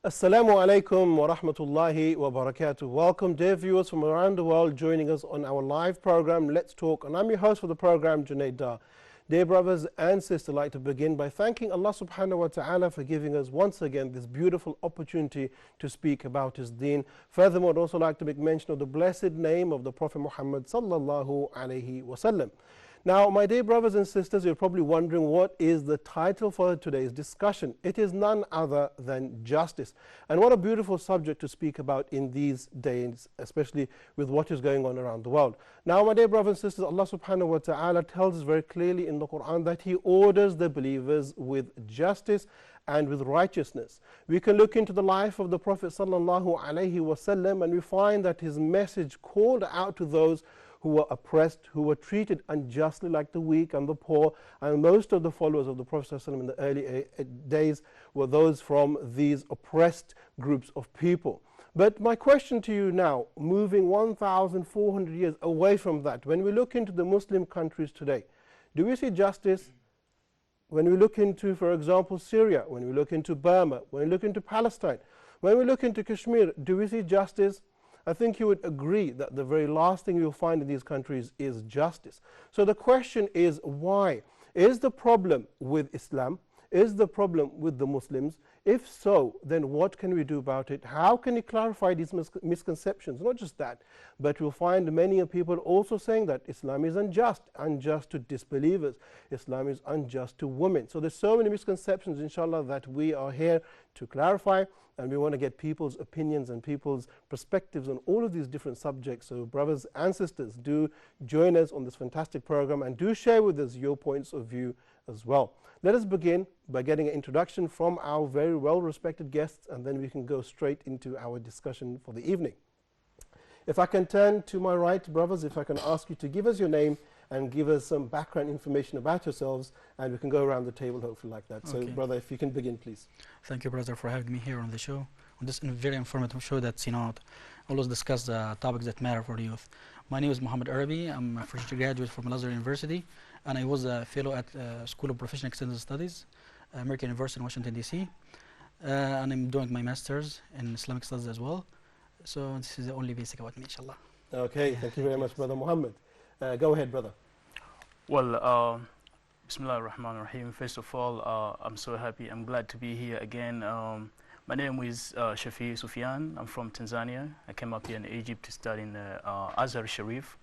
Assalamu alaikum wa rahmatullahi wa barakatuh. Welcome, dear viewers from around the world joining us on our live program, Let's Talk. And I'm your host for the program, Junaid Dar. Dear brothers and sisters, I'd like to begin by thanking Allah subhanahu wa ta'ala for giving us once again this beautiful opportunity to speak about His deen. Furthermore, I'd also like to make mention of the blessed name of the Prophet Muhammad sallallahu alayhi wa sallam. Now, my dear brothers and sisters, you're probably wondering what is the title for today's discussion. It is none other than justice. And what a beautiful subject to speak about in these days, especially with what is going on around the world. Now, my dear brothers and sisters, Allah subhanahu wa ta'ala tells us very clearly in the Quran that He orders the believers with justice and with righteousness. We can look into the life of the Prophet sallallahu alaihi wasallam, and we find that his message called out to those who were oppressed, who were treated unjustly, like the weak and the poor. And most of the followers of the Prophet ﷺ in the early days were those from these oppressed groups of people. But my question to you now, moving 1,400 years away from that, when we look into the Muslim countries today, do we see justice? When we look into, for example, Syria, when we look into Burma, when we look into Palestine, when we look into Kashmir, do we see justice? I think you would agree that the very last thing you'll find in these countries is justice. So the question is, why? Is the problem with Islam? Is the problem with the Muslims? If so, then what can we do about it? How can we clarify these misconceptions? Not just that, but we'll find many people also saying that Islam is unjust, unjust to disbelievers. Islam is unjust to women. So there's so many misconceptions, inshallah, that we are here to clarify. And we want to get people's opinions and people's perspectives on all of these different subjects. So brothers and sisters, do join us on this fantastic program and do share with us your points of view as well. Let us begin by getting an introduction from our very well-respected guests, and then we can go straight into our discussion for the evening. If I can turn to my right, brothers, if I can ask you to give us your name and give us some background information about yourselves, and we can go around the table hopefully like that. Okay. So brother, if you can begin, please. Thank you, brother, for having me here on the show, on this very informative show that's, always discuss the topics that matter for the youth. My name is Muhammad Arabi. I'm a fresh graduate from Al-Azhar University, and I was a fellow at School of Professional Extended Studies, American University in Washington, D.C. And I'm doing my master's in Islamic Studies as well. So this is the only basic about me, inshallah. Okay, thank you very much, brother Muhammad. Go ahead, brother. Well, Bismillah ar-Rahman ar-Rahim. First of all, I'm so happy. I'm glad to be here again. My name is Shafi Sufyan. I'm from Tanzania. I came up here in Egypt to study in Azhar Sharif,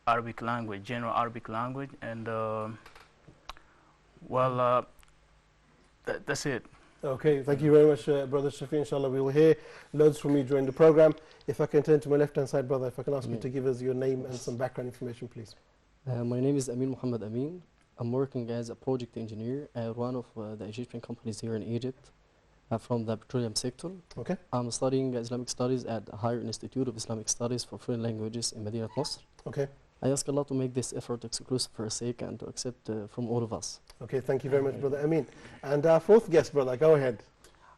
Arabic language, general Arabic language. And, that's it. Okay, thank you very much, brother Shafi. Inshallah, we will hear loads from you during the program. If I can turn to my left-hand side, brother, if I can ask you to give us your name and some background information, please. My name is Amin Muhammad Amin. I'm working as a project engineer at one of the Egyptian companies here in Egypt from the petroleum sector. Okay. I'm studying Islamic Studies at the Higher Institute of Islamic Studies for Foreign Languages in Medina Nasr. Okay. I ask Allah to make this effort exclusive for His sake and to accept from all of us. Okay, thank you very much, brother Amin. And our fourth guest, brother, go ahead.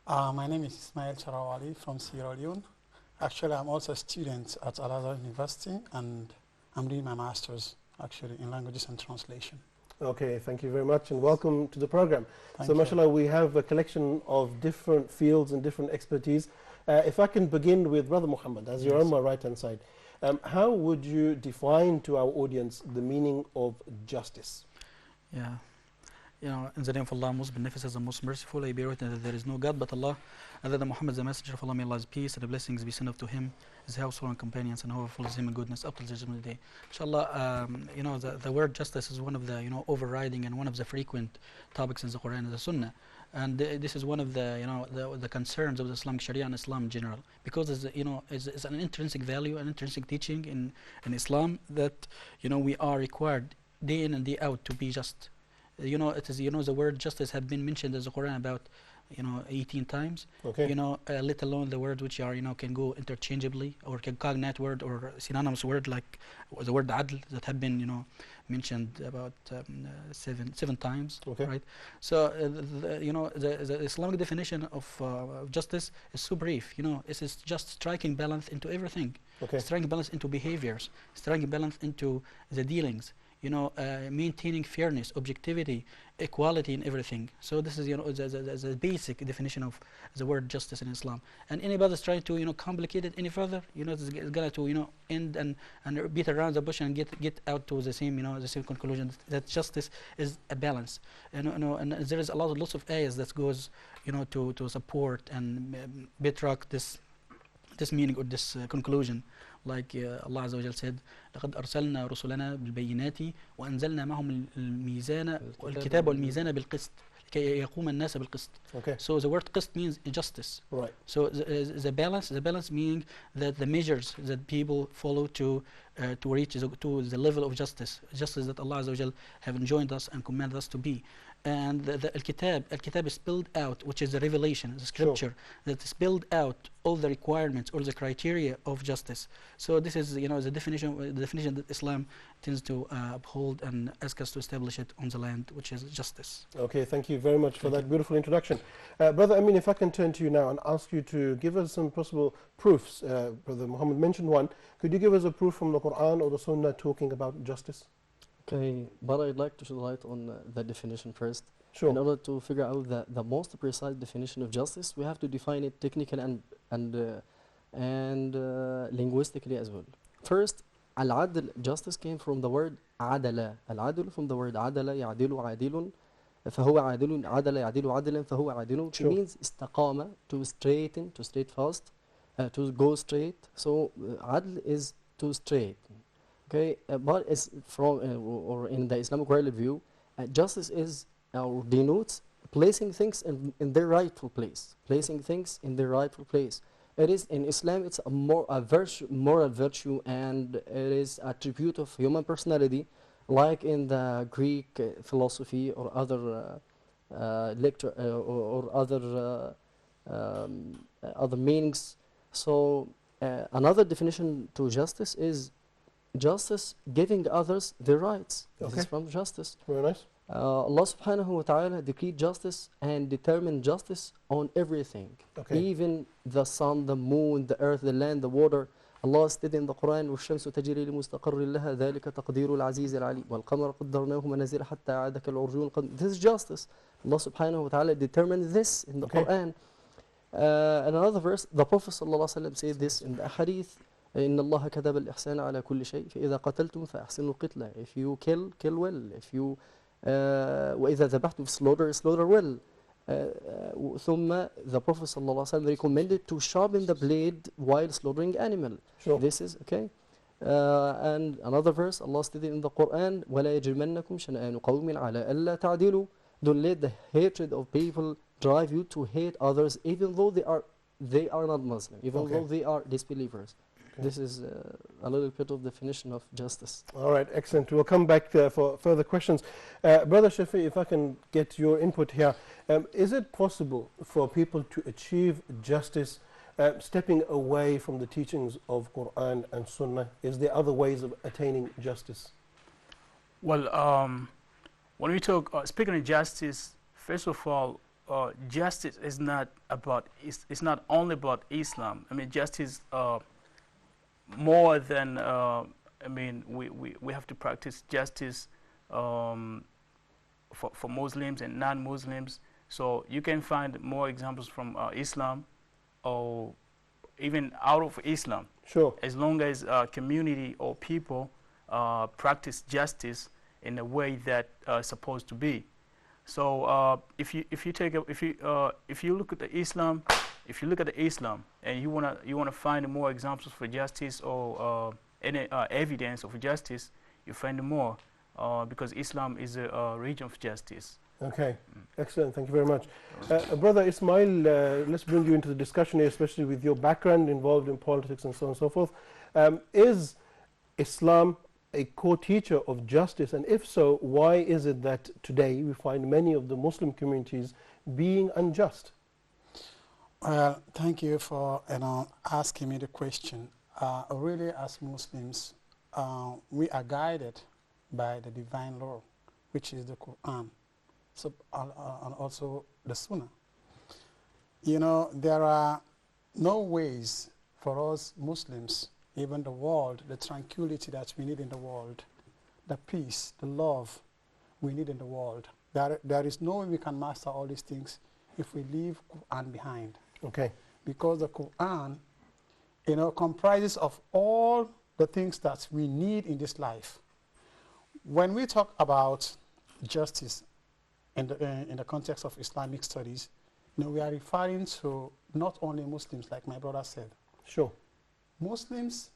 My name is Ismail Charawali from Sierra Leone. Actually, I'm also a student at Al-Azhar University, and I'm doing my master's actually in languages and translation. Okay, thank you very much and welcome to the program. Thank so you. mashallah, we have a collection of different fields and different expertise. If I can begin with brother Muhammad, as you're on my right hand side, how would you define to our audience the meaning of justice? Yeah. In the name of Allah, most beneficent and most merciful, I bear witness that there is no God but Allah, and that Muhammad is the messenger of Allah, may Allah's peace and the blessings be sent up to him, his household and companions, and whoever follows him in goodness up to the judgment day. Inshallah, the word justice is one of the overriding and one of the frequent topics in the Quran and the Sunnah, and this is one of the the concerns of the Islamic Sharia and Islam in general, because it's an intrinsic value, an intrinsic teaching in Islam that we are required day in and day out to be just. It is the word justice have been mentioned in the Quran about 18 times. Okay. Let alone the words which are can go interchangeably or can cognate word or synonymous word like the word adl that have been mentioned about seven times. Okay. Right. So the Islamic definition of justice is so brief. It is just striking balance into everything. Okay. Striking balance into behaviors. Striking balance into the dealings. Maintaining fairness, objectivity, equality in everything. So this is, you know, the basic definition of the word justice in Islam. And anybody's trying to, you know, complicate it any further, you know, it's gonna to, you know, end and beat around the bush and get out to the same, you know, the same conclusion that justice is a balance. And you know, and there is lots of ayahs that goes, you know, to support and bedrock this meaning or this conclusion. Like Allah Azza wa Jal said, لقد أرسلنا رسلنا بالبينات وأنزلنا معهم الميزان والكتاب والميزان بالقسط لكي يقوم الناس بالقسط. Okay. So the word qist means justice. Right. So the balance meaning that the measures that people follow to reach to the level of justice that Allah Azza wa Jal have enjoined us and commanded us to be. And the al-kitab is spelled out, which is the revelation, the scripture, that spelled out all the requirements, all the criteria of justice. So this is, you know, the definition that Islam tends to uphold and ask us to establish it on the land, which is justice. Okay, thank you very much for that beautiful introduction. Brother Amin, if I can turn to you now and ask you to give us some possible proofs. Brother Muhammad mentioned one. Could you give us a proof from the Quran or the Sunnah talking about justice? Okay, but I'd like to shed light on the definition first. Sure. In order to figure out the most precise definition of justice, we have to define it technically and linguistically as well. First, al-adl, justice came from the word adala. Al-adl from the word adala, يعدل عادل, فهو عادل, عدل يعدل عدلا, فهو عادل. It means استقامة, to straighten, to straight fast, to go straight. So adl is to straight. Okay, but it's from or in the Islamic worldview, justice is or denotes placing things in their rightful place. Placing things in their rightful place. It is in Islam. It's a moral virtue, and it is a attribute of human personality, like in the Greek philosophy or other or other meanings. So another definition to justice is justice giving others their rights. This is from justice. Very nice. Allah subhanahu wa ta'ala decreed justice and determined justice on everything. Okay. Even the sun, the moon, the earth, the land, the water. Allah stated in the Quran, وَالشَّمْسُ تَجْرِي لِمُسْتَقَرٍّ لَهَا ذَلِكَ تَقْدِيرُ الْعَزِيزِ الْعَلِيمِ وَالْقَمَرَ قَدَّرْنَاهُ مَنَازِلَ حَتَّى عَادَ كَالْعُرْجُونِ الْقَدِيمِ. This is justice. Allah subhanahu wa ta'ala determined this in the Quran. Another verse, the Prophet sallallahu alaihi wasallam said this in the Hadith. إن الله كتب الإحسان على كل شيء فإذا قتلتم فأحسنوا القتلة. If you kill well. If you وإذا ذبحتم, slaughter well. ثم the Prophet صلى الله عليه وسلم recommended to sharpen the blade while slaughtering animal. Sure. This is okay. And another verse, Allah stated in the Quran, ولا يجرمنكم شنآن قوم على ألا تعدلوا. Don't let the hatred of people drive you to hate others, even though they are not Muslim, even though they are disbelievers. This is a little bit of definition of justice. All right, excellent. We'll come back for further questions. Brother Shafi, if I can get your input here. Is it possible for people to achieve justice stepping away from the teachings of Quran and Sunnah? Is there other ways of attaining justice? Well, when we talk, speaking of justice, first of all, justice is not about, it's not only about Islam. I mean, justice more than, I mean, we have to practice justice for Muslims and non-Muslims. So you can find more examples from Islam or even out of Islam. Sure. As long as community or people practice justice in a way that supposed to be. So if you look at the Islam, and you wanna find more examples for justice or any evidence of justice, you find more because Islam is a region of justice. Okay, excellent. Thank you very much. Brother Ismail, let's bring you into the discussion here, especially with your background involved in politics and so on and so forth. Is Islam a core teacher of justice? And if so, why is it that today we find many of the Muslim communities being unjust? Well, thank you for asking me the question. Really, as Muslims, we are guided by the divine law, which is the Quran, and also the Sunnah. You know, there are no ways for us Muslims, even the world, the tranquility that we need in the world, the peace, the love we need in the world, There is no way we can master all these things if we leave Quran behind. Okay. Because the Quran, comprises of all the things that we need in this life. When we talk about justice in the context of Islamic studies, we are referring to not only Muslims, like my brother said. Sure. Muslims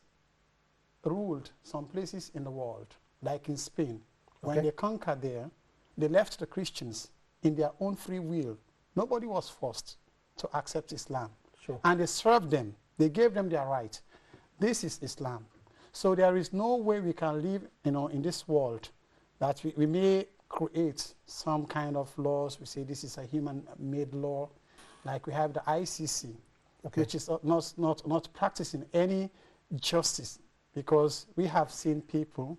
ruled some places in the world, like in Spain. When Okay. they conquered there, they left the Christians in their own free will. Nobody was forced to accept Islam. Sure. And they served them. They gave them their right. This is Islam. So there is no way we can live, in this world that we may create some kind of laws. We say this is a human-made law, like we have the ICC, Okay. which is not practicing any justice, because we have seen people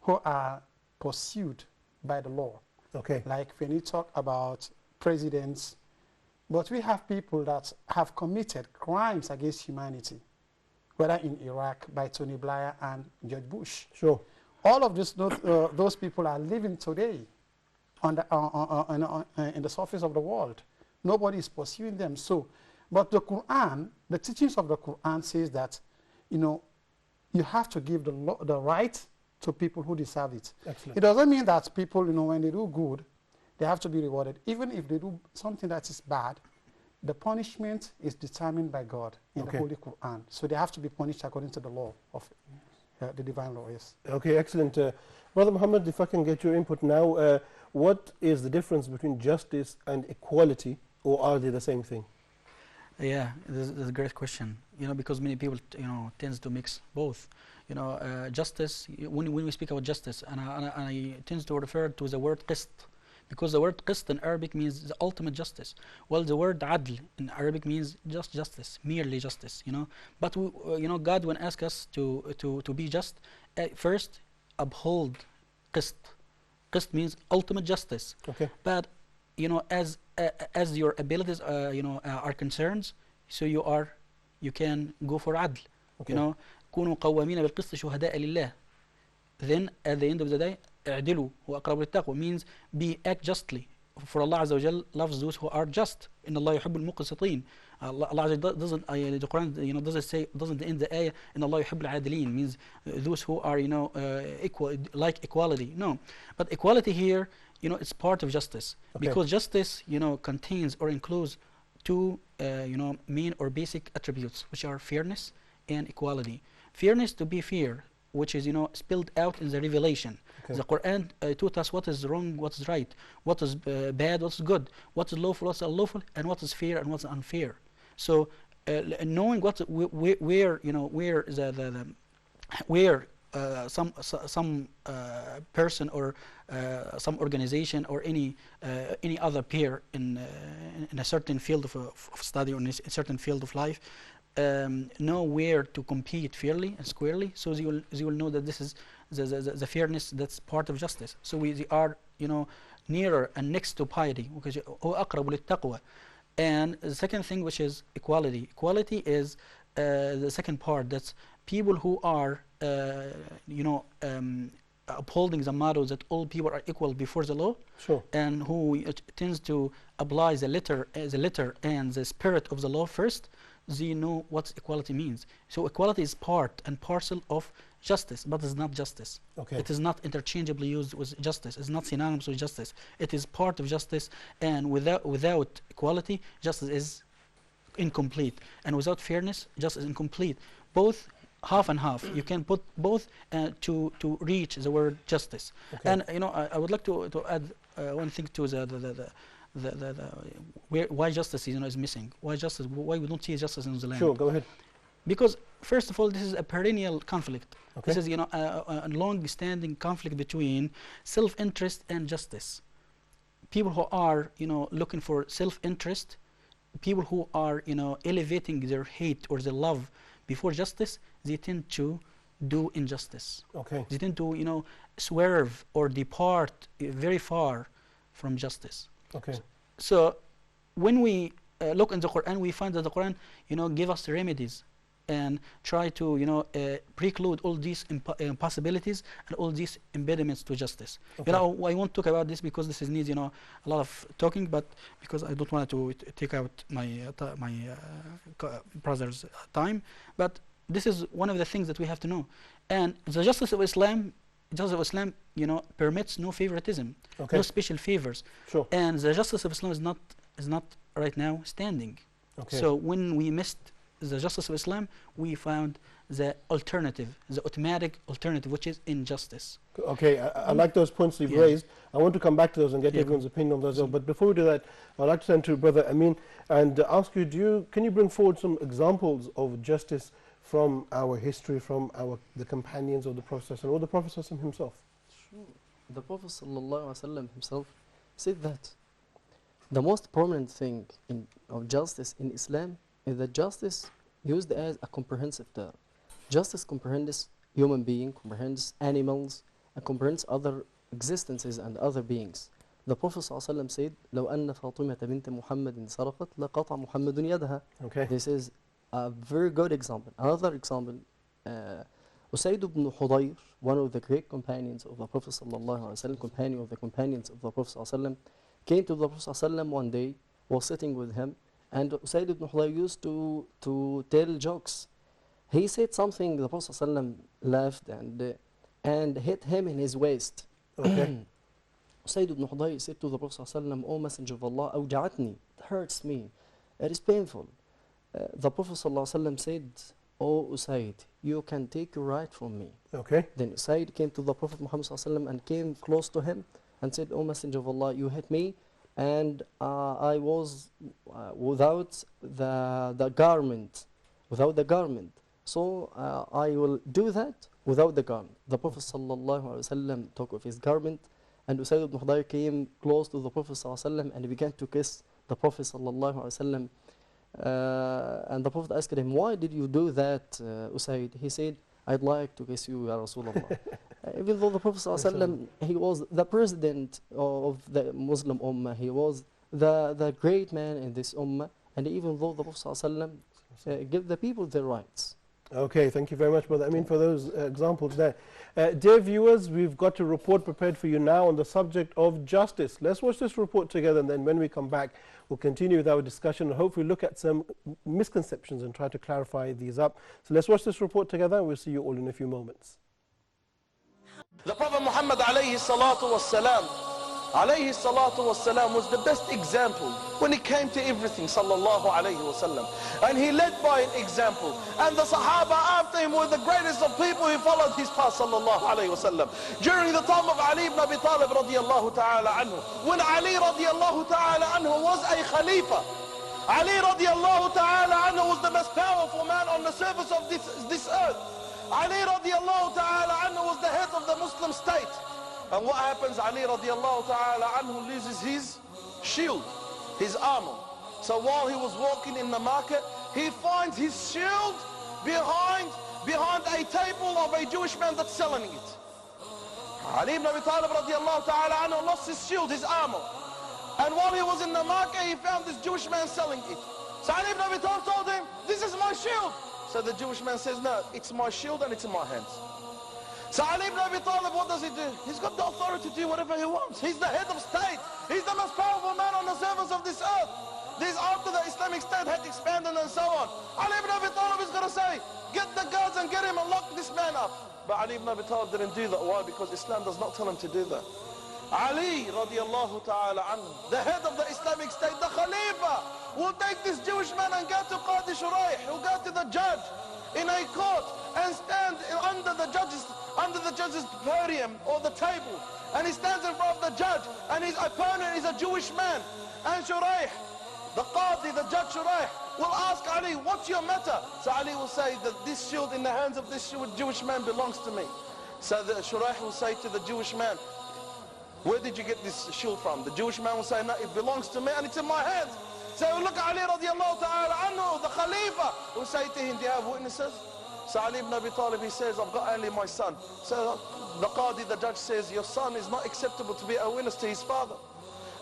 who are pursued by the law. Okay. Like when you talk about presidents, but we have people that have committed crimes against humanity, whether in Iraq by Tony Blair and George Bush. Sure. All of those people are living today on in the surface of the world. Nobody is pursuing them. So, but the Quran, the teachings of the Quran says that, you have to give the right to people who deserve it. Excellent. It doesn't mean that people, when they do good, they have to be rewarded. Even if they do something that is bad, the punishment is determined by God in Okay. the Holy Quran. So they have to be punished according to the law of the divine law, yes. Okay, excellent. Brother Muhammad, if I can get your input now, what is the difference between justice and equality, or are they the same thing? Yeah, this is a great question. Because many people, tends to mix both. Justice. When we speak about justice, and I tend to refer to the word qist, because the word qist in Arabic means the ultimate justice. Well, the word adl in Arabic means just justice, merely justice. But God, when asked us to be just, first uphold qist. Qist means ultimate justice. Okay. But as your abilities are concerned, so you can go for adl. Okay. كونوا قوامين بالقسط شهداء لله. Then at the end of the day, اعدلوا وأقرب للتقوى means act justly. For Allah Azza wa Jal loves those who are just. إن الله يحب المقسطين. Allah Azza wa Jal doesn't, the Quran doesn't end the ayah إن الله يحب العادلين means those who are equal, like equality. No, but equality here, it's part of justice. Okay. Because justice, contains or includes two main or basic attributes, which are fairness and equality. Fairness, to be fair, which is spelled out in the revelation. Okay. The Quran taught us what is wrong, what is right, what is bad, what is good, what is lawful, what is unlawful, and what is fair and what is unfair. So knowing where some person or some organization or any other peer in a certain field of study or in a certain field of life know where to compete fairly and squarely, so they will know that this is the fairness that's part of justice. So they are nearer and next to piety, because أقرب للتقوى. And the second thing, which is equality. Equality is the second part. That's people who are upholding the motto that all people are equal before the law. Sure. And who tends to apply the letter and the spirit of the law first. They know what equality means. So equality is part and parcel of justice, but it's not justice. Okay. It is not interchangeably used with justice. It's not synonymous with justice. It is part of justice, and without equality, justice is incomplete. And without fairness, justice is incomplete. Both half and half. You can put both to reach the word justice. Okay. And I would like to add one thing to why justice is missing. Why we don't see justice in the land? Sure, go ahead. Because first of all, this is a perennial conflict. Okay. This is a long-standing conflict between self-interest and justice. People who are looking for self-interest, people who are elevating their hate or their love before justice, they tend to do injustice. Okay. They tend to swerve or depart very far from justice. Okay. So when we look in the Quran, we find that the Quran give us remedies and try to, preclude all these impossibilities and all these impediments to justice. Okay. I won't talk about this because this needs, a lot of talking, but because I don't want to take out my brother's time. But this is one of the things that we have to know. And the justice of Islam, permits no favoritism, Okay. no special favors. Sure. And the justice of Islam is not right now standing. Okay. So when we missed the justice of Islam, we found the alternative, the automatic alternative, which is injustice. Okay, I like those points you've Yeah. raised. I want to come back to those and get Yeah. everyone's opinion on those. But before we do that, I'd like to turn to Brother Amin and ask you, can you bring forward some examples of justice from our history, from the companions of the Prophet or the Prophet himself? Sure. The Prophet ﷺ himself said that the most prominent thing of justice in Islam is that justice used as a comprehensive term. Justice comprehends human being, comprehends animals, and comprehends other existences and other beings. The Prophet ﷺ said, لو أن فاطمة بنت محمد سرقت لقطع محمد يدها. Okay. This is a very good example. Another example, Usayd ibn Hudayr, one of the great companions of the Prophet ﷺ, companion of the companions of the Prophet ﷺ, came to the Prophet ﷺ one day, was sitting with him, and Usayd ibn Hudayr used to tell jokes. He said something, the Prophet ﷺ laughed and hit him in his waist. Okay. Usayd ibn Hudayr said to the Prophet ﷺ, O Messenger of Allah, أوجعتني, it hurts me, it is painful. The Prophet ﷺ said, O Usayd, you can take your right from me. Okay. Then Usayd came to the Prophet Muhammad ﷺ and came close to him and said, O Messenger of Allah, you hit me, and I was without the garment, so I will do that without the garment. The Prophet ﷺ took off his garment, and Usayd ibn Hudayr came close to the Prophet ﷺ and began to kiss the Prophet ﷺ. And the Prophet asked him, why did you do that, Usayd? He said, I'd like to kiss you, Ya Rasulullah. Even though the Prophet ﷺ, he was the president of the Muslim Ummah, he was the great man in this Ummah, and even though the Prophet ﷺ gave the people their rights. Okay, thank you very much, Brother Amin, for those examples there. Dear viewers, we've got a report prepared for you now on the subject of justice. Let's watch this report together, and then when we come back, we'll continue with our discussion and hopefully look at some misconceptions and try to clarify these up. So let's watch this report together, and we'll see you all in a few moments. The Prophet Muhammad alayhi salatu wassalam was the best example when it came to everything sallallahu alayhi wasallam, and he led by an example, and the Sahaba after him were the greatest of people who followed his path sallallahu alayhi wasallam. During the time of Ali ibn Abi Talib radiyallahu ta'ala anhu, when Ali radiyallahu ta'ala anhu was a Khalifa, Ali radiyallahu ta'ala anhu was the most powerful man on the surface of this earth. Ali radiallahu ta'ala anhu was the head of the Muslim state. And what happens? Ali radiallahu ta'ala anhu loses his shield, his armor. So while he was walking in the market, he finds his shield behind a table of a Jewish man that's selling it. Ali ibn Abi Talib radiallahu ta'ala anhu lost his shield, his armor. And while he was in the market, he found this Jewish man selling it. So Ali ibn Abi Talib told him, this is my shield. So the Jewish man says, no, it's my shield and it's in my hands. So Ali ibn Abi Talib, what does he do? He's got the authority to do whatever he wants. He's the head of state. He's the most powerful man on the surface of this earth. This after the Islamic State had expanded and so on. Ali ibn Abi Talib is going to say, get the guards and get him and lock this man up. But Ali ibn Abi Talib didn't do that. Why? Because Islam does not tell him to do that. Ali radiallahu ta'ala anhu, the head of the Islamic State, the Khalifa, will take this Jewish man and go to Qadi Shuraih, who go to the judge in a court and stand under the judge's podium or the table, and he stands in front of the judge, and his opponent is a Jewish man, and Shuraih, the Qadi, the judge Shuraih, will ask Ali, what's your matter? So Ali will say that this shield in the hands of this Jewish man belongs to me. So the Shuraih will say to the Jewish man, where did you get this shield from? The Jewish man will say, no, it belongs to me and it's in my hands. So look at Ali radiallahu ta'ala anhu, the Khalifa, will say to him, do you have witnesses? So Ali ibn Abi Talib, he says, I've got only my son. So the Qadi, the judge says, your son is not acceptable to be a witness to his father.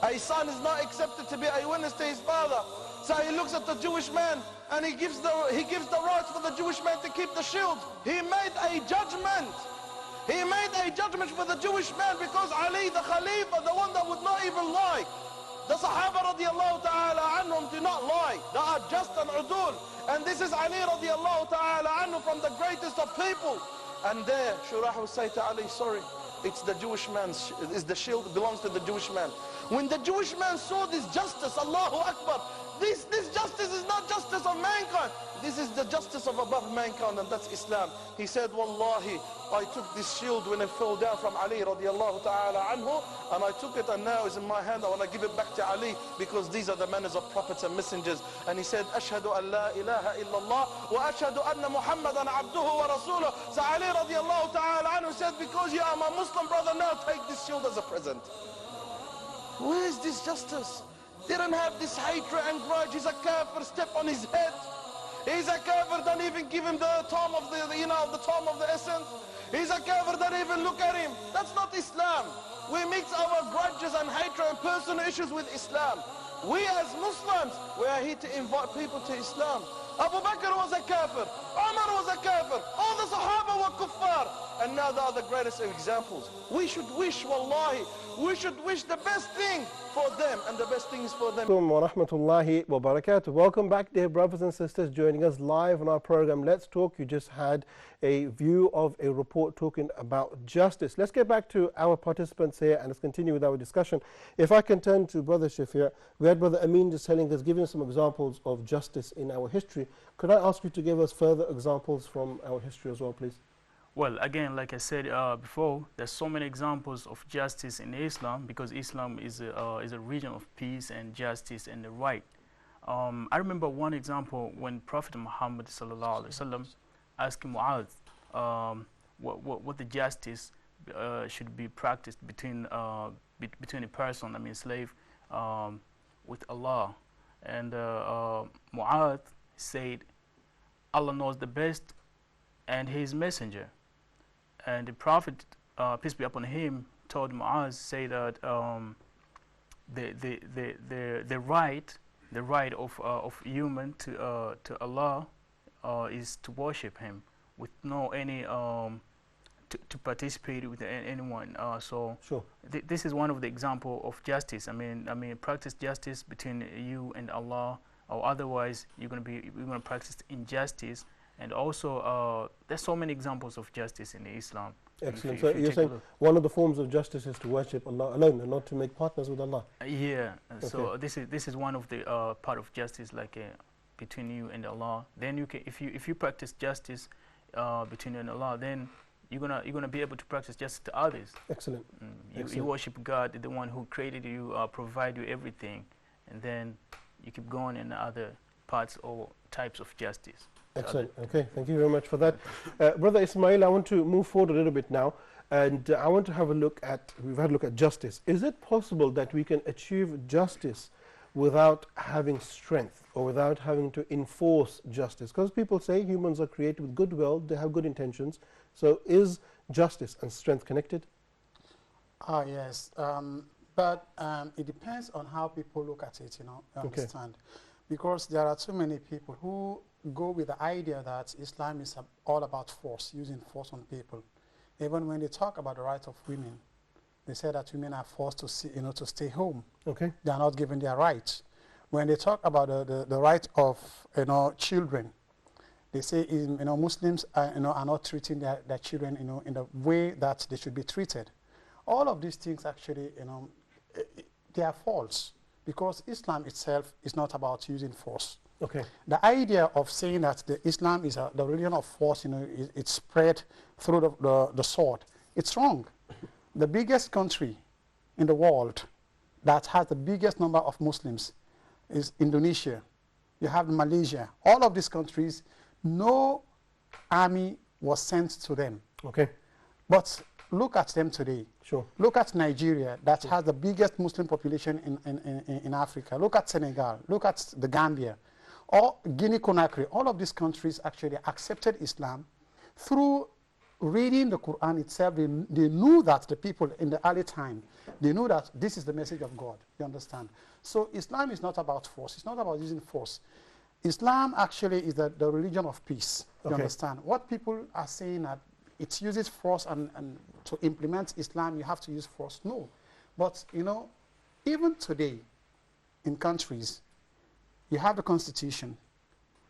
A son is not accepted to be a witness to his father. So he looks at the Jewish man and he gives the right for the Jewish man to keep the shield. He made a judgment. He made a judgment for the Jewish man because Ali, the Khalifa, the one that would not even lie. The Sahaba radiallahu ta'ala anhum do not lie. They are just and udul. And this is Ali radiallahu ta'ala anhu from the greatest of people. And there, Shurah will say to Ali, sorry, it's the Jewish man's, it's the shield belongs to the Jewish man. When the Jewish man saw this justice, Allahu Akbar, this justice is not justice of mankind. This is the justice of above mankind, and that's Islam. He said, Wallahi, I took this shield when it fell down from Ali radiallahu ta'ala anhu, and I took it and now it's in my hand. I want to give it back to Ali because these are the manners of prophets and messengers. And he said, Ashhadu an la ilaha illallah wa ashhadu anna Muhammadan abduhu wa rasuluh. So Ali radiallahu ta'ala anhu said, because you are my Muslim brother, now take this shield as a present. Where is this justice? They don't have this hatred and grudge. He's a kafir, step on his head. He's a kafir, don't even give him the time of the time of the essence. He's a kafir, don't even look at him. That's not Islam. We mix our grudges and hatred and personal issues with Islam. We as Muslims, we are here to invite people to Islam. Abu Bakr was a kafir, Umar was a kafir, all the Sahaba were kuffar, and now they are the greatest examples. We should wish, wallahi, we should wish the best thing for them, and the best thing is for them. Wa rahmatullahi wa barakatuh. Welcome back, dear brothers and sisters, joining us live on our program Let's Talk. You just had a view of a report talking about justice. Let's get back to our participants here and let's continue with our discussion. If I can turn to Brother Shafir, we had Brother Amin just telling us, giving us some examples of justice in our history. Could I ask you to give us further examples from our history as well, please? Well, again, like I said before, there's so many examples of justice in Islam because Islam is a religion of peace and justice and the right. I remember one example when Prophet Muhammad sallallahu alaihi wasallam asked Mu'adh what the justice should be practiced between a person, I mean slave, with Allah, and Mu'adh said, Allah knows the best and His messenger. And the Prophet, peace be upon him, told Mu'adh, say that the right of human to Allah is to worship Him with no any to participate with anyone. So sure. This is one of the example of justice. I mean, practice justice between you and Allah, or otherwise you're gonna practice injustice. And also, there's so many examples of justice in Islam. Excellent. So you're saying one of the forms of justice is to worship Allah alone and not to make partners with Allah. Yeah. Okay. So this is one of the part of justice, like between you and Allah. Then you can, if you practice justice between you and Allah, then you're gonna be able to practice justice to others. Excellent. You worship God, the one who created you, provide you everything, and then you keep going in other parts or types of justice. Excellent. Okay, thank you very much for that. Brother Ismail, I want to move forward a little bit now, and I want to have a look at, we've had a look at justice. Is it possible that we can achieve justice without having strength or without having to enforce justice? Because people say humans are created with goodwill, they have good intentions. So is justice and strength connected? Yes, but it depends on how people look at it, you understand. Because there are too many people who go with the idea that Islam is all about force, using force on people. Even when they talk about the rights of women, they say that women are forced to stay home. Okay. They are not given their rights. When they talk about the right of children, they say Muslims are not treating their children in the way that they should be treated. All of these things actually they are false, because Islam itself is not about using force. Okay. The idea of saying that Islam is the religion of force, it's spread through the sword, it's wrong. The biggest country in the world that has the biggest number of Muslims is Indonesia. You have Malaysia. All of these countries, no army was sent to them. Okay. But look at them today. Sure. Look at Nigeria, that has the biggest Muslim population in Africa. Look at Senegal. Look at the Gambia. Or Guinea-Conakry. All of these countries actually accepted Islam through reading the Quran itself, they knew that the people in the early time, they knew that this is the message of God. You understand? So Islam is not about force. It's not about using force. Islam actually is the religion of peace. You understand? What people are saying that it uses force and to implement Islam, you have to use force. No. But, you know, even today in countries, you have the constitution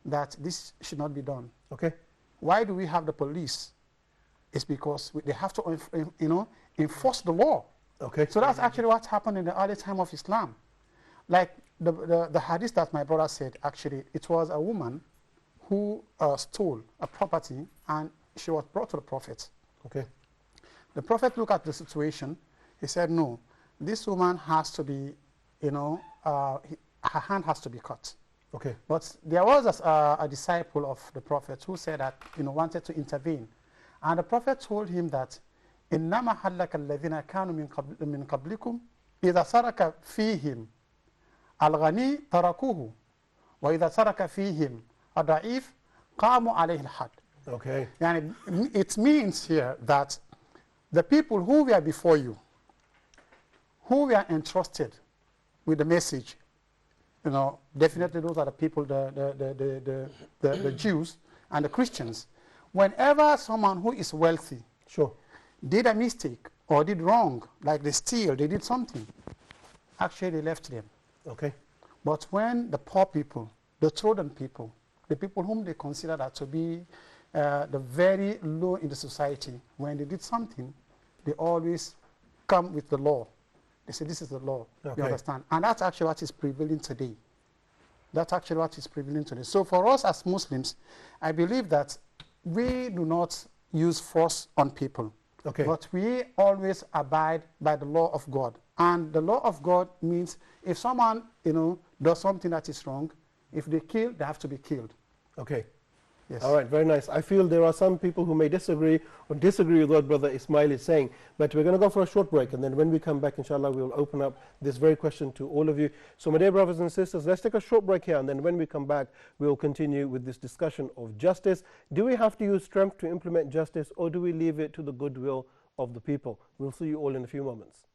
that this should not be done. Okay. Why do we have the police? It's because they have to, you know, enforce the law. Okay. So that's actually what happened in the early time of Islam. Like the hadith that my brother said, actually, it was a woman who stole a property and she was brought to the Prophet. Okay. The Prophet looked at the situation. He said, no, this woman has to be, you know, her hand has to be cut. Okay. But there was a disciple of the Prophet who said that, you know, wanted to intervene. And the Prophet told him that, إِنَّمَا حَلَّكَ الَّذِينَ كَانُوا مِنْ قَبْلِكُمْ إِذَا سَرَكَ فِيهِمْ الْغَنِي تَرَكُوهُ وَإِذَا سَرَكَ فِيهِمْ الضَّعِيفُ قَامُوا عَلَيْهِ الْحَدِّ. Okay. And it means here that the people who were before you, who were entrusted with the message, you know, definitely those are the people, the Jews and the Christians. Whenever someone who is wealthy Sure. did a mistake or did wrong, like they steal, they did something, actually they left them. Okay. But when the poor people, the trodden people, the people whom they consider that to be the very low in the society, when they did something, they always come with the law. They say, this is the law. Okay. You understand? And that's actually what is prevailing today. That's actually what is prevailing today. So for us as Muslims, I believe that we do not use force on people. Okay. But we always abide by the law of God. And the law of God means if someone, you know, does something that is wrong, if they kill, they have to be killed. Okay. Yes. All right, very nice. I feel there are some people who may disagree with what Brother Ismail is saying, but we're going to go for a short break, and then when we come back, inshallah, we'll open up this very question to all of you. So my dear brothers and sisters, let's take a short break here, and then when we come back, we'll continue with this discussion of justice. Do we have to use strength to implement justice, or do we leave it to the goodwill of the people? We'll see you all in a few moments.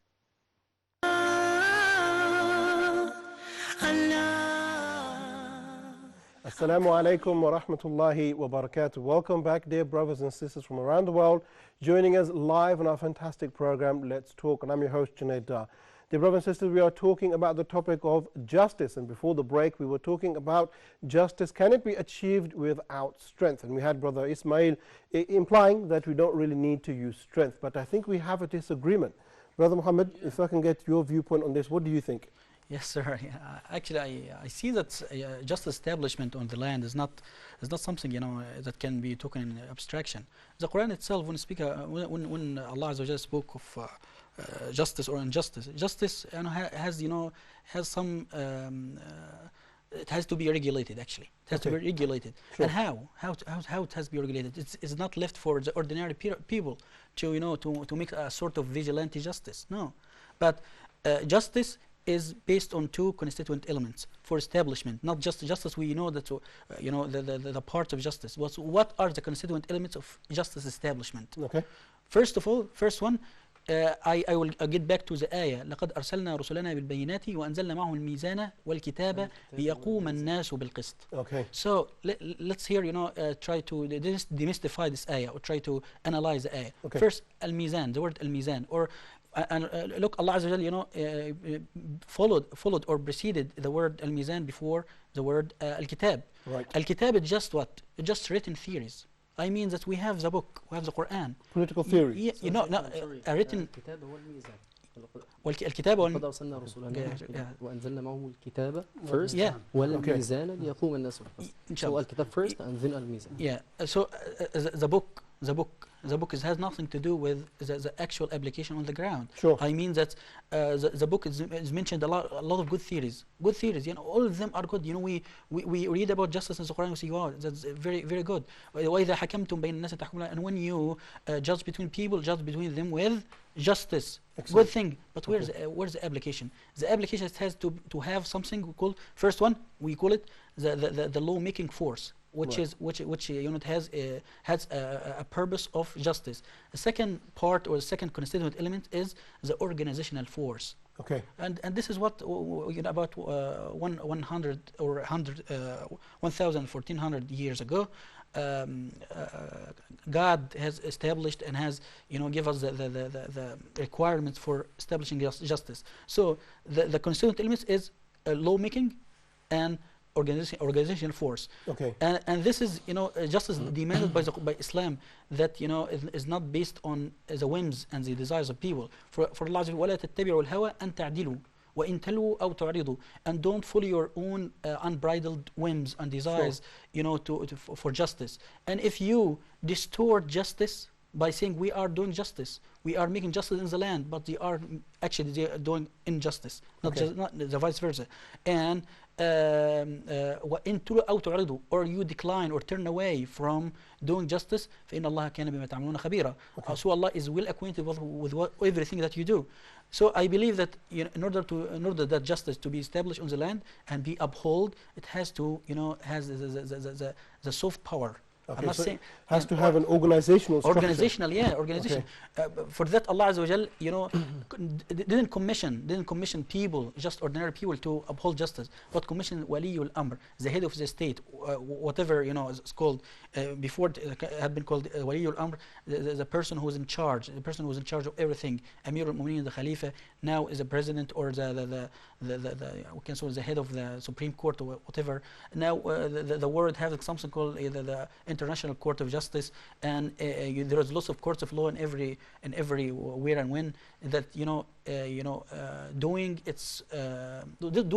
Assalamu alaikum wa rahmatullahi wa barakatuh. Welcome back, dear brothers and sisters from around the world, joining us live on our fantastic program, Let's Talk, and I'm your host, Junaid Dar. Dear brothers and sisters, we are talking about the topic of justice, and before the break, we were talking about justice. Can it be achieved without strength? And we had Brother Ismail implying that we don't really need to use strength, but I think we have a disagreement. Brother Muhammad, if I can get your viewpoint on this, what do you think? Yes, sir. Yeah. Actually, I see that just establishment on the land is not something, you know, that can be taken in abstraction. The Quran itself, when when Allah Azza wa Jalla spoke of justice or injustice, justice, you know, has some. It has to be regulated. Actually, it has to be regulated. Sure. And how it has to be regulated? It's not left for the ordinary people to, you know, to make a sort of vigilante justice. No, but justice is based on two constituent elements for establishment, not just justice. We know that, you know, the part of justice. What are the constituent elements of justice establishment? Okay. First of all, first one, I will get back to the ayah. لقد أرسلنا رسلنا بالبينات وأنزلنا معهم الميزان والكتاب ليقوم الناس بالقسط. Okay. So let's here, you know, try to demystify this ayah or try to analyze the ayah. Okay. First, al-mizan, the word al-mizan, or look, Allah Azza wa Jalla, you know, followed or preceded the word al-mizan before the word al-kitab. Right. Al-kitab is just what? Just written theories. I mean that we have the book, we have the Quran. Political theory. Yeah, you know, written. والكتاب لقد أرسلنا رسلنا وأنزلنا معهم الكتاب first والميزان ليقوم الناس بالقسط. So الكتاب first and then الميزان. Yeah. So the book has nothing to do with the actual application on the ground. Sure. I mean that the book is mentioned a lot of good theories. Good theories, you know, all of them are good. You know, we read about justice in the Quran, we say, wow, that's very, very good. وإذا حكمتم بين الناس تحكمون. And when you judge between people, judge between them with justice. Excellent. Good thing. But where's the application? The application has to have something we call, first one, we call it the law-making force. which Right. is which unit has a purpose of justice. The second part or the second constituent element is the organizational force. Okay. And this is what about 100 or 1,400 years ago, God has established and has give us the requirements for establishing justice. So the constituent elements is lawmaking and organizational force. Okay. And this is justice demanded by Islam, that is not based on the whims and the desires of people. For Allah, وَلَا تَتَّبِعُوا الْهَوَى أَن تَعْدِلُوا وَإِن تَلْوُوا أَوْ تُعْرِضُوا, and don't follow your own unbridled whims and desires, for justice. And if you distort justice by saying we are doing justice, we are making justice in the land, but they are doing injustice, not the vice versa. And وَإِن تُلُوا أَوْ تُعْرِضُوا, or you decline or turn away from doing justice, فإن الله كان بما تعملون خبيرا. So Allah is well acquainted with everything that you do. So I believe that in order that justice to be established on the land and be upheld, it has to has the soft power. Okay, I'm not so saying has to have an organizational structure. Organization. For that, Allah Azza wa Jal, didn't commission people, just ordinary people, to uphold justice, but commissioned Waliyul Amr, the head of the state, whatever it's called. Before it had been called Waliyul Amr, the person who is in charge, of everything. Amir al-Mu'minin, the Khalifa, now is the president or the we can say the head of the Supreme Court or whatever. Now the world has something called the International Court of Justice, and there is lots of courts of law in every where and when that doing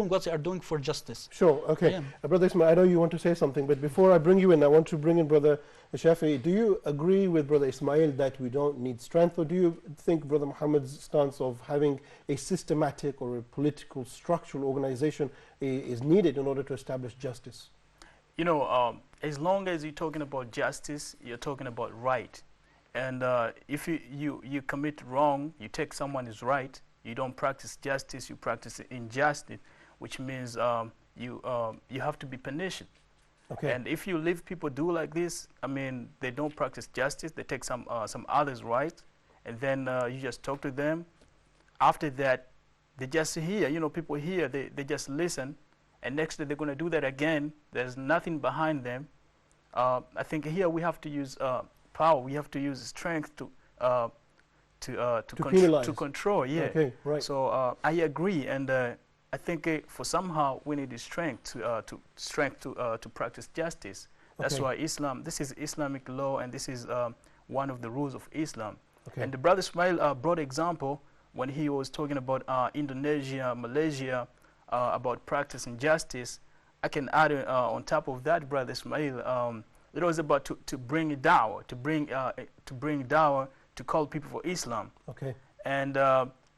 what they are doing for justice. Sure. Okay. Yeah. Brother Ismail, I know you want to say something, but before I bring you in, I want to bring in Brother Shafi. Do you agree with Brother Ismail that we don't need strength, or do you think Brother Muhammad's stance of having a systematic or a political structural organization is needed in order to establish justice? As long as you're talking about justice, you're talking about right. And if you commit wrong, you take someone's right, you don't practice justice, you practice injustice, which means you have to be punished. Okay. And if you leave people do like this, they don't practice justice, they take some others' right, and then you just talk to them. After that, they just hear, people hear, they just listen. And next day they're going to do that again. There's nothing behind them. I think here we have to use power. We have to use strength to control. Yeah. Okay. Right. So I agree, and I think for somehow we need the strength to practice justice. That's Okay. why Islam. This is Islamic law, and this is one of the rules of Islam. Okay. And the brother Ismail brought example when he was talking about Indonesia, Malaysia. About practicing justice. I can add on top of that, Brother Ismail, it was about to bring dawah, to bring dawah, to call people for Islam. Okay. And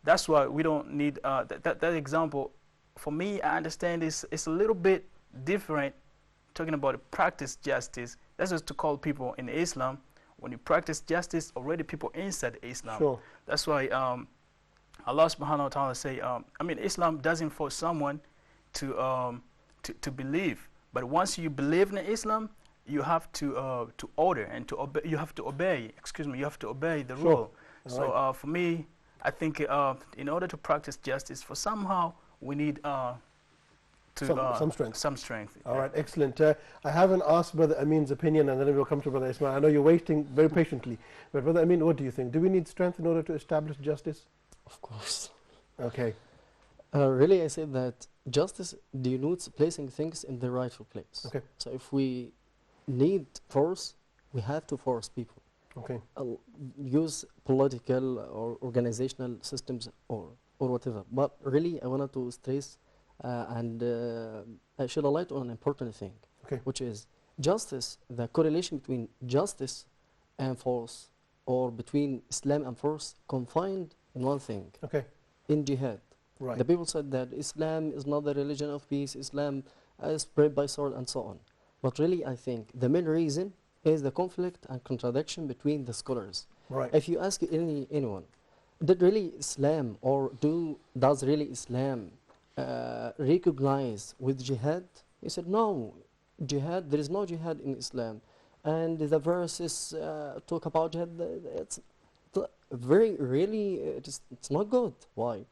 that's why we don't need that example. For me, I understand it's a little bit different. Talking about practice justice, that's just to call people in Islam. When you practice justice, already people inside Islam. Sure. That's why Allah subhanahu wa ta'ala say, Islam doesn't force someone to believe, but once you believe in Islam, you have to order and to obey. You have to obey. You have to obey the rule. So right. For me, I think in order to practice justice, for somehow we need some strength. Some strength. All right, excellent. I haven't asked Brother Amin's opinion, and then we'll come to Brother Ismail. I know you're waiting very patiently, but Brother Amin, what do you think? Do we need strength in order to establish justice? Of course. Okay. Really, I say that justice denotes placing things in the rightful place. Okay. So if we need force, we have to force people. Okay. Use political or organizational systems or whatever. But really, I wanted to stress and I shed a light on an important thing, Okay. which is justice, the correlation between justice and force, or between Islam and force, confined in one thing, Okay. in jihad. Right. The people said that Islam is not the religion of peace, Islam is spread by sword and so on. But really, I think the main reason is the conflict and contradiction between the scholars. Right. If you ask anyone, did really Islam or does really Islam recognize with jihad? He said no. jihad, there is no jihad in Islam. And the verses talk about jihad, it's very really, it's not good. Why?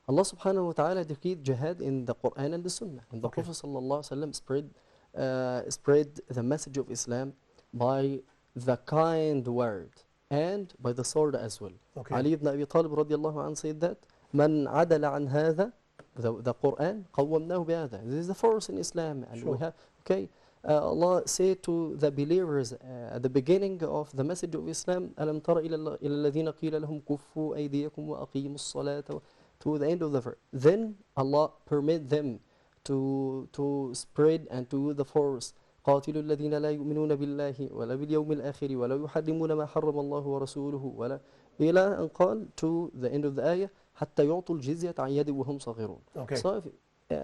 Allah subhanahu wa ta'ala decreed jihad in the Quran and the Sunnah. And the Okay. Prophet sallallahu alaihi wasallam spread the message of Islam by the kind word and by the sword as well. Okay. Ali ibn Abi Talib radiallahu anhu said that من عدل عن هذا, the Quran, قومناه بهذا. This is the force in Islam. And Sure. we have, okay, Allah said to the believers at the beginning of the message of Islam, ألم تر إلى الذين قيل لهم كفوا أيديكم وأقيموا الصلاة, to the end of the verse. Then Allah permit them to spread and to use the force. قاتلوا الذين لا يؤمنون بالله ولا باليوم الآخر ولا يحرمون ما حرم الله ورسوله ولا إلى أن قال to the end of the ayah حتى يعطوا الجزية عن يد وهم صغيرون. Okay. So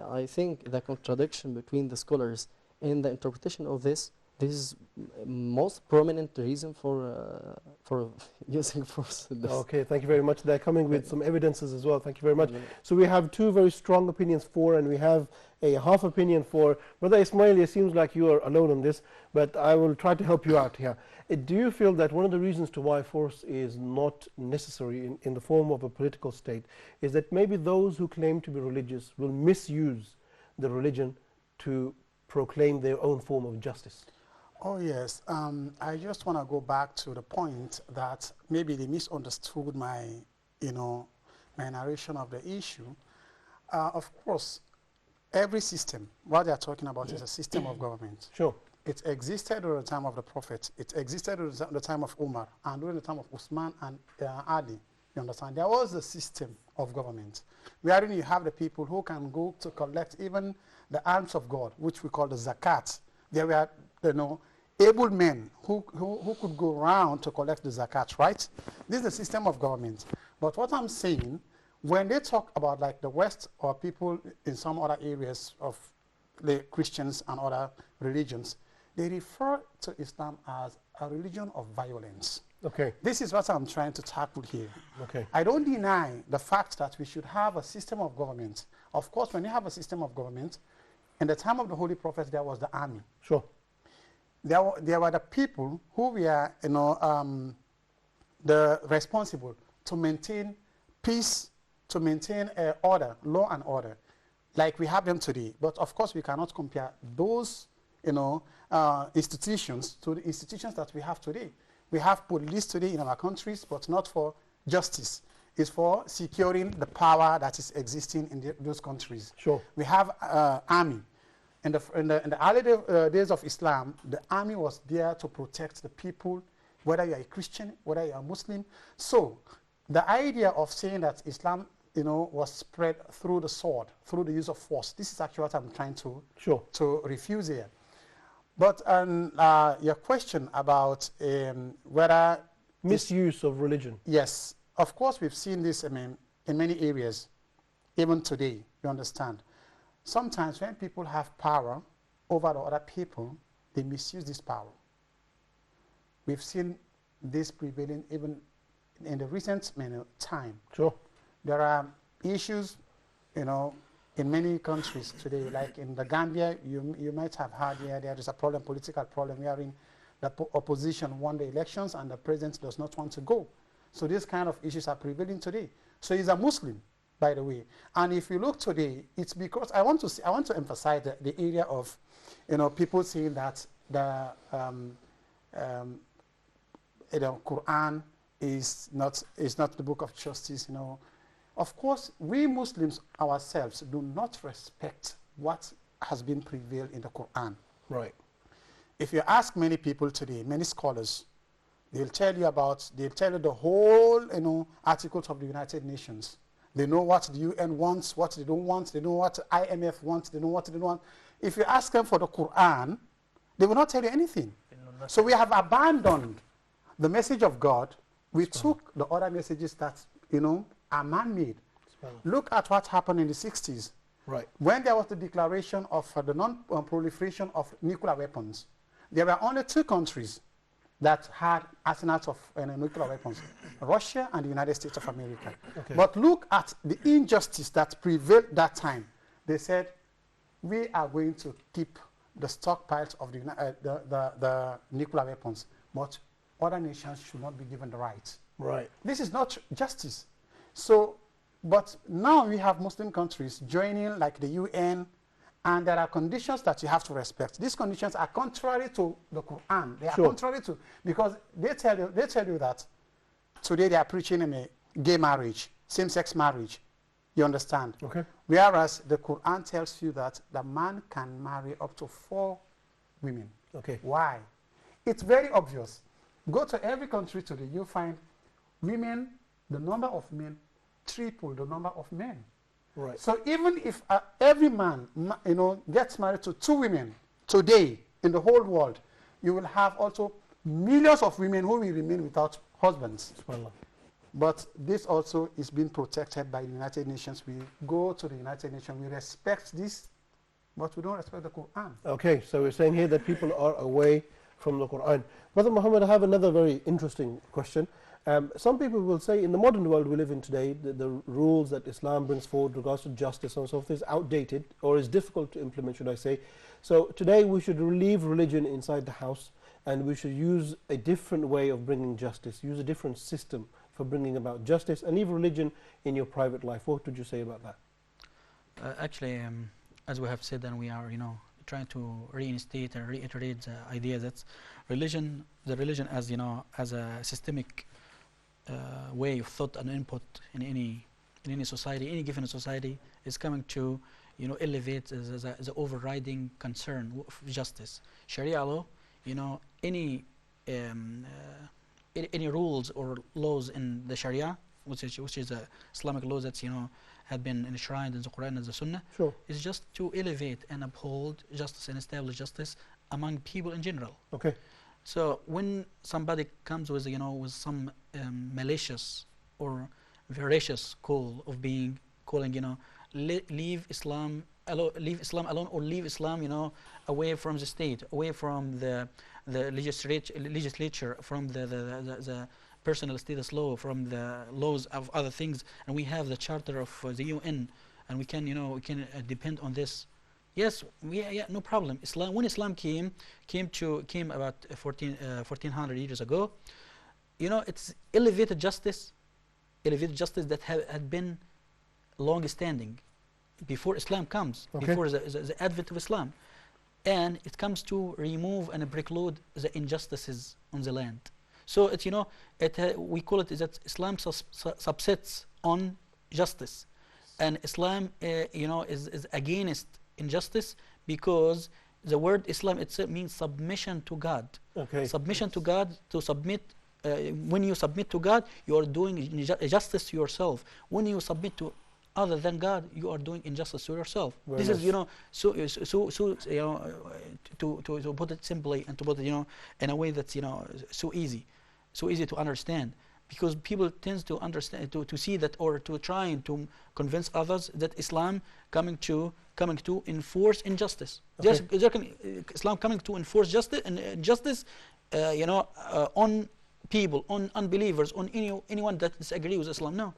I think the contradiction between the scholars in the interpretation of this is most prominent reason for using force. Okay, thank you very much. They're coming with some evidences as well. Thank you very much. So we have two very strong opinions for, and we have a half opinion for. Brother Ismail, it seems like you are alone on this, but I will try to help you out here. Do you feel that one of the reasons to why force is not necessary in the form of a political state is that maybe those who claim to be religious will misuse the religion to proclaim their own form of justice? Oh yes, I just want to go back to the point that maybe they misunderstood my, my narration of the issue. Of course, every system, what they are talking about is a system of government. Sure. It existed during the time of the Prophet. It existed during the time of Umar and during the time of Usman and Ali. You understand? There was a system of government wherein you have the people who can go to collect even the alms of God, which we call the zakat. There were, able men who could go around to collect the zakat, right? This is the system of government. But what I'm saying, when they talk about like the West or people in some other areas of the Christians and other religions, they refer to Islam as a religion of violence. Okay. This is what I'm trying to tackle here. Okay. I don't deny the fact that we should have a system of government. Of course, when you have a system of government, in the time of the Holy Prophets, there was the army. Sure. There were the people who were, the responsible to maintain peace, to maintain order, law and order, like we have them today. But of course, we cannot compare those, institutions to the institutions that we have today. We have police today in our countries, but not for justice. It's for securing the power that is existing in those countries. Sure. We have army. In the early days of Islam, the army was there to protect the people, whether you are a Christian, whether you are a Muslim. So the idea of saying that Islam, was spread through the sword, through the use of force, this is actually what I'm trying to, to refuse here. But your question about whether misuse of religion. Yes, of course we've seen this in many areas, even today, you understand. Sometimes when people have power over the other people, they misuse this power. We've seen this prevailing even in the recent time. Sure. There are issues, in many countries today, like in the Gambia, you might have heard here, there is a problem, political problem, wherein the opposition won the elections and the president does not want to go. So these kind of issues are prevailing today. So he's a Muslim, by the way. And if you look today, it's because I want to emphasize the area of, people saying that the Quran is not the book of justice. Of course, we Muslims ourselves do not respect what has been prevailed in the Quran. Right. If you ask many people today, many scholars, they'll tell you the whole, articles of the United Nations. They know what the UN wants, what they don't want. They know what IMF wants. They know what they don't want. If you ask them for the Quran, they will not tell you anything. So we have abandoned the message of God. We took the other messages that, are man-made. Look at what happened in the 60s. Right. When there was the declaration of the non-proliferation of nuclear weapons, there were only 2 countries that had arsenals of nuclear weapons, Russia and the United States of America. Okay. But look at the injustice that prevailed that time. They said, we are going to keep the stockpiles of the nuclear weapons, but other nations should not be given the right. Right. This is not justice. So, but now we have Muslim countries joining like the UN, and there are conditions that you have to respect. These conditions are contrary to the Quran. They are contrary to, because they tell you that today they are preaching in a gay marriage, same-sex marriage. You understand? Okay. Whereas the Quran tells you that the man can marry up to 4 women. Okay. Why? It's very obvious. Go to every country today, you find women, the number of men triple the number of men. Right. So even if every man, gets married to 2 women today in the whole world, you will have also millions of women who will remain without husbands. Subhanallah. But this also is being protected by the United Nations. We go to the United Nations, we respect this, but we don't respect the Quran. Okay, so we're saying here that people are away from the Quran. Brother Muhammad, I have another very interesting question. Some people will say in the modern world we live in today, the rules that Islam brings forward with regards to justice and so forth is outdated, or is difficult to implement, should I say. So today we should leave religion inside the house, and we should use a different way of bringing justice, use a different system for bringing about justice, and leave religion in your private life. What would you say about that? Actually, as we have said, and we are, trying to reinstate and reiterate the idea that the religion as, as a systemic way of thought and input in any society, any given society, is coming to, elevate the overriding concern of justice. Sharia law, any rules or laws in the Sharia, which is a Islamic law that's had been enshrined in the Quran and the Sunnah, is just to elevate and uphold justice and establish justice among people in general. Okay. So when somebody comes with with some malicious or veracious call of calling leave Islam alone, or leave Islam away from the state, away from the legislature, from the personal status law, from the laws of other things, and we have the charter of the UN, and we can depend on this. Yes, no problem. When Islam came about 1400 years ago, it's elevated justice that had been long standing before Islam comes, before the advent of Islam, and it comes to remove and preclude the injustices on the land. So it's we call it that Islam subsets on justice, and Islam is against injustice, because the word Islam itself means submission to God. Okay. Submission to God, to submit. When you submit to God, you are doing justice to yourself. When you submit to other than God, you are doing injustice to yourself. This is to put it simply, and to put it in a way that's so easy to understand, because people tend to understand, to see that, or to try to convince others that Islam coming to enforce injustice. Okay. Islam coming to enforce justice on people, on unbelievers, on anyone that disagrees with Islam. No,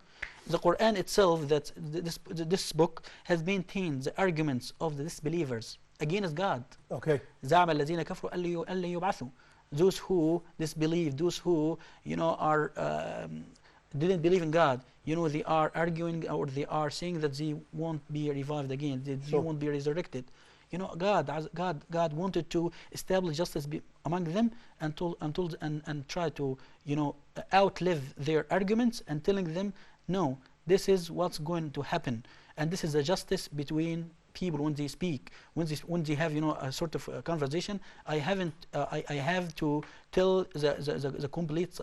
the Quran itself, that this book has maintained the arguments of the disbelievers against God. Okay. زعم الذين كفروا أن يبعثوا. Those who disbelieve, those who are didn't believe in God, they are arguing, or they are saying that they won't be revived again, that they won't be resurrected. God wanted to establish justice among them, and try to outlive their arguments, and telling them, no, this is what's going to happen, and this is the justice between people when they speak, when they have a sort of conversation. I have to tell the complete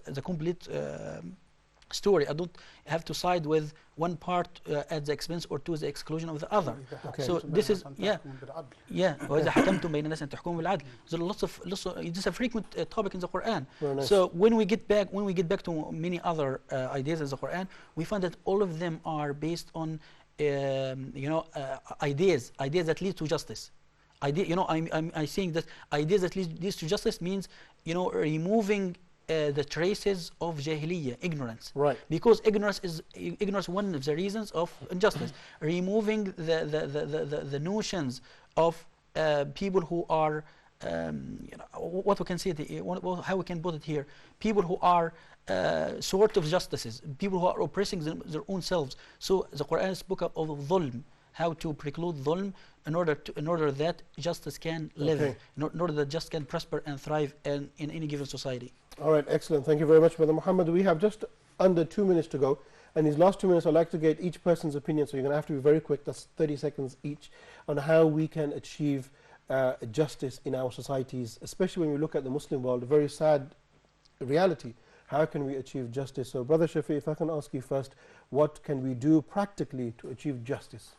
story. I don't have to side with one part at the expense or to the exclusion of the other. Okay. So this is وإذا حكمتم بين الناس أن تحكموا بالعدل. There are lots of this is a frequent topic in the Quran. Nice. So when we get back to many other ideas in the Quran, we find that all of them are based on ideas that lead to justice. I'm saying that ideas that leads to justice means removing the traces of jahiliyyah, ignorance. Right. Because ignorance is one of the reasons of injustice. Removing the notions of people who are, what we can say, how we can put it here, people who are sort of justices, people who are oppressing their own selves. So the Quran spoke of dhulm, how to preclude dhulm in order that justice can live, Okay. in order that justice can prosper and thrive in any given society. All right, excellent. Thank you very much, Brother Muhammad. We have just under 2 minutes to go. And these last 2 minutes, I'd like to get each person's opinion. So you're going to have to be very quick. That's 30 seconds each on how we can achieve justice in our societies, especially when we look at the Muslim world, a very sad reality. How can we achieve justice? So, Brother Shafi, if I can ask you first, what can we do practically to achieve justice?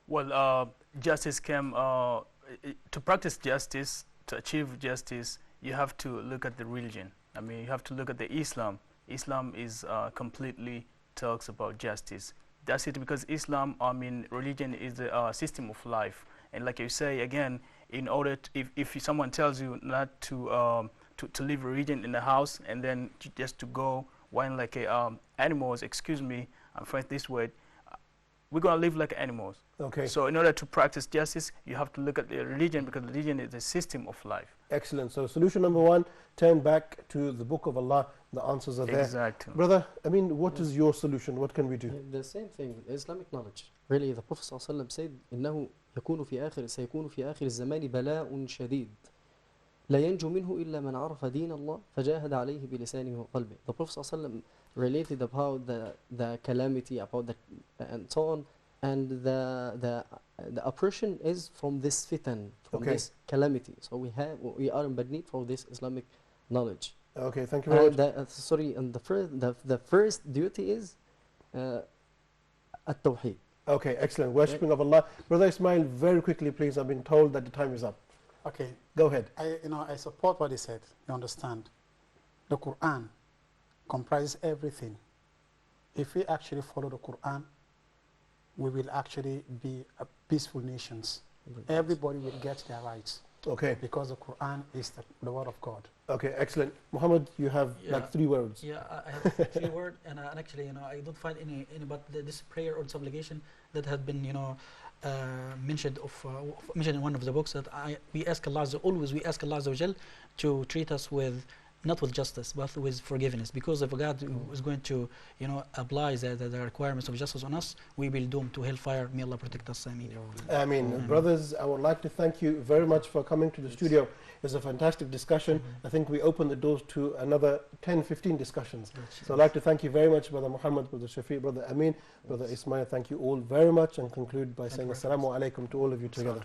Well, justice can, to practice justice, to achieve justice, you have to look at the religion. I mean, you have to look at the Islam. Islam is completely talks about justice. That's it, because Islam, I mean, religion is a system of life. And like you say, again, in order to, if someone tells you not to leave religion in the house and then just to go whine like animals, excuse me, I'm phrasing this word, we're going to live like animals. Okay. So in order to practice justice, you have to look at the religion, because religion is a system of life. Excellent. So solution number one, turn back to the Book of Allah. The answers are there. Exactly. Brother, I mean, what is your solution? What can we do? The same thing, Islamic knowledge. Really, the Prophet ﷺ said, إنه سيكون في آخر الزمان بلاء شديد لا ينجو منه إلا من عرف دين الله فجاهد عليه بلسانه وقلبه. The Prophet ﷺ related about the calamity, about the and so on, and the oppression is from this fitan, from this calamity. So we are in bad need for this Islamic knowledge. Okay, thank you very much. Sorry, and the first duty is at-tawheed. Okay, excellent. Worshipping of Allah. Brother Ismail, very quickly, please. I've been told that the time is up. Okay. Go ahead. I support what he said. You understand? The Quran comprises everything. If we actually follow the Quran, we will actually be a peaceful nations. Everybody will get their rights. Okay. Because the Quran is the word of God. Okay, excellent. Muhammad, you have like 3 words. Yeah, I have 3 words, and actually, I don't find any but this prayer or supplication that had been, mentioned in one of the books, that we ask Allah, always we ask Allah Azza wa Jal to treat us with, not with justice, but with forgiveness. Because if God is going to, apply the requirements of justice on us, we will doom to hellfire. May Allah protect us. Ameen. Brothers, I would like to thank you very much for coming to the studio. It was a fantastic discussion. I think we opened the doors to another 10, 15 discussions. So I'd like to thank you very much, Brother Muhammad, Brother Shafiq, Brother Amin, Brother Ismail. Thank you all very much, and conclude by saying Assalamu alaikum to all of you together.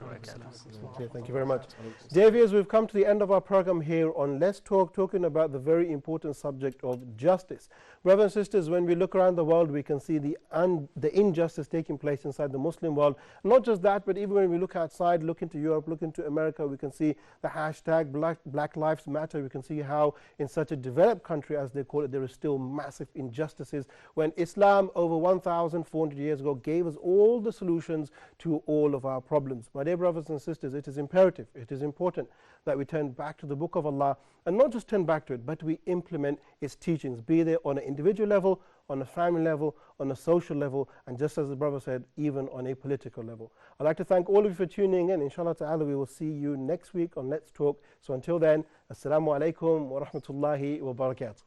Okay, thank you very much. Dear viewers, we've come to the end of our program here on Let's Talk, talking about the very important subject of justice. Brothers and sisters, when we look around the world, we can see the injustice taking place inside the Muslim world. Not just that, but even when we look outside, look into Europe, look into America, we can see the hashtag Black Lives Matter. We can see how in such a developed country, as they call it, there is still massive injustices, when Islam over 1,400 years ago gave us all the solutions to all of our problems. My dear brothers and sisters, it is imperative, it is important that we turn back to the Book of Allah, and not just turn back to it, but we implement its teachings, be there on an individual level, on a family level, on a social level, and just as the brother said, even on a political level. I'd like to thank all of you for tuning in. Inshallah ta'ala, we will see you next week on Let's Talk. So until then, Assalamu alaikum wa rahmatullahi wa barakatuh.